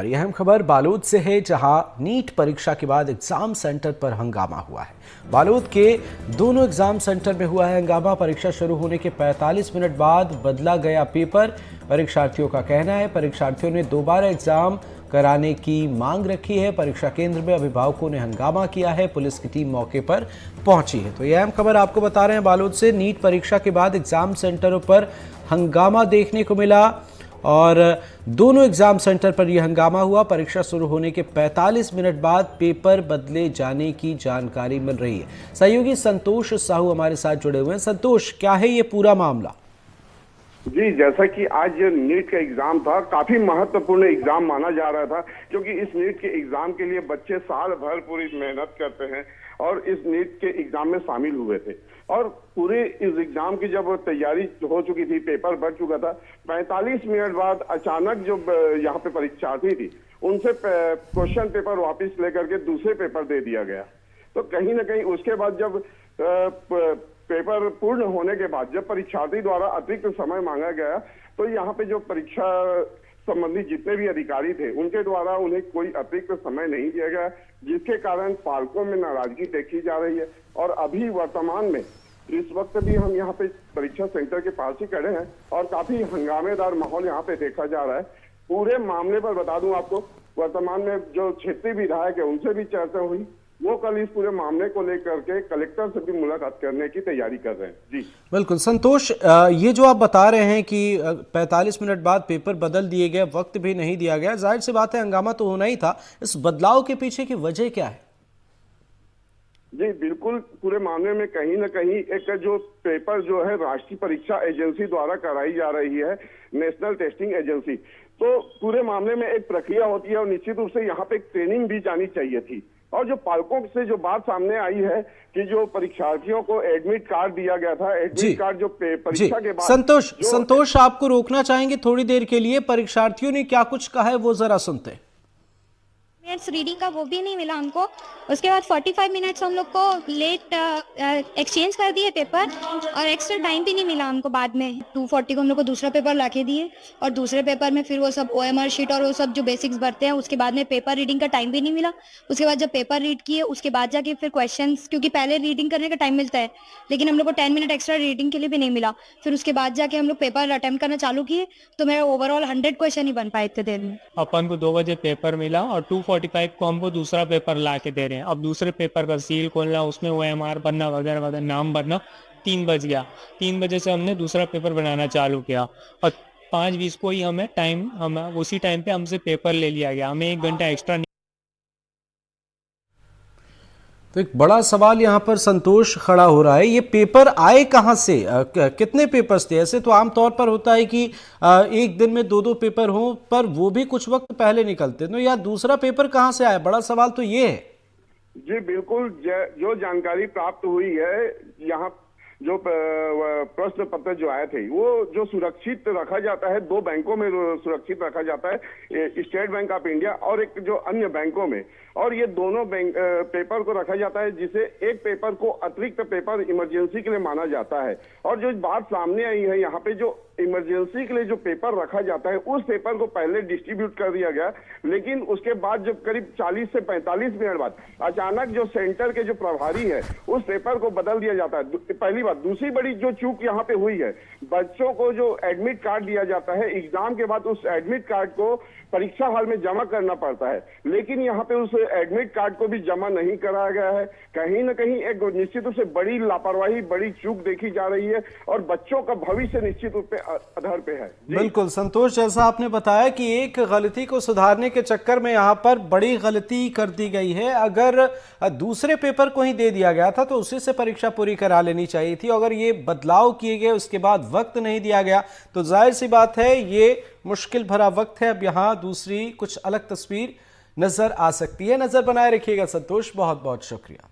यह अहम खबर बालोद से है, जहां नीट परीक्षा के बाद एग्जाम सेंटर पर हंगामा हुआ है। बालोद के दोनों एग्जाम सेंटर में हुआ है हंगामा। परीक्षा शुरू होने के 45 मिनट बाद बदला गया पेपर। परीक्षार्थियों का कहना है परीक्षार्थियों ने दोबारा एग्जाम कराने की मांग रखी है। परीक्षा केंद्र में अभिभावकों ने हंगामा किया है। पुलिस की टीम मौके पर पहुंची है। तो यह अहम खबर आपको बता रहे हैं बालोद से। नीट परीक्षा के बाद एग्जाम सेंटरों पर हंगामा देखने को मिला और दोनों एग्जाम सेंटर पर यह हंगामा हुआ। परीक्षा शुरू होने के 45 मिनट बाद पेपर बदले जाने की जानकारी मिल रही है। सहयोगी संतोष साहू हमारे साथ जुड़े हुए हैं। संतोष, क्या है ये पूरा मामला? जी, जैसा कि आज नीट का एग्जाम था, काफी महत्वपूर्ण एग्जाम माना जा रहा था, क्योंकि इस नीट के एग्जाम के लिए बच्चे साल भर पूरी मेहनत करते हैं और इस नीट के एग्जाम में शामिल हुए थे। और पूरे इस एग्जाम की जब तैयारी हो चुकी थी, पेपर भर चुका था, 45 मिनट बाद अचानक जो यहाँ पे परीक्षार्थी थी उनसे क्वेश्चन पेपर वापस लेकर के दूसरे पेपर दे दिया गया। तो कहीं ना कहीं उसके बाद जब पेपर पूर्ण होने के बाद जब परीक्षार्थी द्वारा अतिरिक्त समय मांगा गया, तो यहाँ पे जो परीक्षा संबंधी जितने भी अधिकारी थे उनके द्वारा उन्हें कोई अतिरिक्त समय नहीं दिया गया, जिसके कारण पालकों में नाराजगी देखी जा रही है। और अभी वर्तमान में इस वक्त भी हम यहाँ पे परीक्षा सेंटर के पास ही खड़े हैं और काफी हंगामेदार माहौल यहाँ पे देखा जा रहा है। पूरे मामले पर बता दूं आपको, वर्तमान में जो क्षेत्रीय विधायक है उनसे भी चर्चा हुई। वो कल इस पूरे मामले को लेकर के कलेक्टर से भी मुलाकात करने की तैयारी कर रहे हैं। जी बिल्कुल संतोष, ये जो आप बता रहे हैं कि 45 मिनट बाद पेपर बदल दिए गए, वक्त भी नहीं दिया गया, जाहिर सी बात है हंगामा तो होना ही था। इस बदलाव के पीछे की वजह क्या है? जी बिल्कुल, पूरे मामले में कहीं ना कहीं एक जो पेपर जो है राष्ट्रीय परीक्षा एजेंसी द्वारा कराई जा रही है, नेशनल टेस्टिंग एजेंसी, तो पूरे मामले में एक प्रक्रिया होती है और निश्चित रूप से यहाँ पे एक ट्रेनिंग भी जानी चाहिए थी। और जो पालकों से जो बात सामने आई है कि जो परीक्षार्थियों को एडमिट कार्ड दिया गया था, एडमिट कार्ड जो परीक्षा के बाद संतोष आपको रोकना चाहेंगे थोड़ी देर के लिए। परीक्षार्थियों ने क्या कुछ कहा है वो जरा सुनते हैं। मिनट्स रीडिंग का वो भी नहीं मिला हमको। उसके बाद 45 मिनट्स हम लोग को लेट एक्सचेंज कर दिए पेपर और एक्स्ट्रा टाइम भी नहीं मिला हमको। बाद में 2:40 को हम लोग को दूसरा पेपर लाके दिए और दूसरे पेपर में फिर वो सब OMR शीट और वो सब जो बेसिक्स भरते हैं, उसके बाद में पेपर रीडिंग का टाइम भी नहीं मिला। उसके बाद जब पेपर रीड किए उसके बाद जाके फिर क्वेश्चंस, क्योंकि पहले रीडिंग करने का टाइम मिलता है लेकिन हम लोग को 10 मिनट एक्स्ट्रा रीडिंग के लिए भी नहीं मिला। फिर उसके बाद जाके हम लोग पेपर अटेम्प्ट करना चालू किए तो मेरा ओवरऑल 100 क्वेश्चन ही बन पाए इतने देर में। अपन को 2 बजे पेपर मिला और 2:45 को हमको दूसरा पेपर ला के दे रहे हैं। अब दूसरे पेपर का सील खोलना, उसमें OMR भरना वगैरह वगैरह, नाम भरना। 3 बज गया। 3 बजे से हमने दूसरा पेपर बनाना चालू किया और 5:20 को ही हम उसी टाइम पे हमसे पेपर ले लिया गया। हमें 1 घंटा एक्स्ट्रा। तो एक बड़ा सवाल यहाँ पर संतोष खड़ा हो रहा है, ये पेपर आए कहाँ से? कितने पेपर्स थे? ऐसे तो आमतौर पर होता है कि एक दिन में 2-2 पेपर हों, पर वो भी कुछ वक्त पहले निकलते हैं। तो यार दूसरा पेपर कहाँ से आया? बड़ा सवाल तो ये है। जी बिल्कुल, जो जानकारी प्राप्त हुई है, यहाँ जो प्रश्न पत्र जो आए थे वो जो सुरक्षित रखा जाता है, 2 बैंकों में सुरक्षित रखा जाता है, स्टेट बैंक ऑफ इंडिया और एक जो अन्य बैंकों में। और ये दोनों बैंक पेपर को रखा जाता है, जिसे एक पेपर को अतिरिक्त पेपर इमरजेंसी के लिए माना जाता है। और जो बात सामने आई है, यहाँ पे जो इमरजेंसी के लिए जो पेपर रखा जाता है उस पेपर को पहले डिस्ट्रीब्यूट कर दिया गया, लेकिन उसके बाद जब करीब 40 से 45 मिनट बाद अचानक जो सेंटर के जो प्रभारी है उस पेपर को बदल दिया जाता है। पहली बात। दूसरी बड़ी जो चूक यहाँ पे हुई है, बच्चों को जो एडमिट कार्ड दिया जाता है एग्जाम के बाद, उस एडमिट कार्ड को परीक्षा हॉल में जमा करना पड़ता है, लेकिन यहाँ पे उस एडमिट कार्ड को भी जमा नहीं कराया गया है। कहीं ना कहीं एक निश्चित रूप से बड़ी लापरवाही, बड़ी चूक देखी जा रही है और बच्चों का भविष्य निश्चित रूप से आधार पे है। बिल्कुल संतोष, जैसा आपने बताया कि एक गलती को सुधारने के चक्कर में यहाँ पर बड़ी गलती कर दी गई है। अगर दूसरे पेपर को ही दे दिया गया था तो उसी से परीक्षा पूरी करा लेनी चाहिए थी। अगर ये बदलाव किए गए, उसके बाद वक्त नहीं दिया गया, तो जाहिर सी बात है ये मुश्किल भरा वक्त है। अब यहाँ दूसरी कुछ अलग तस्वीर नजर आ सकती है। नजर बनाए रखिएगा संतोष, बहुत बहुत शुक्रिया।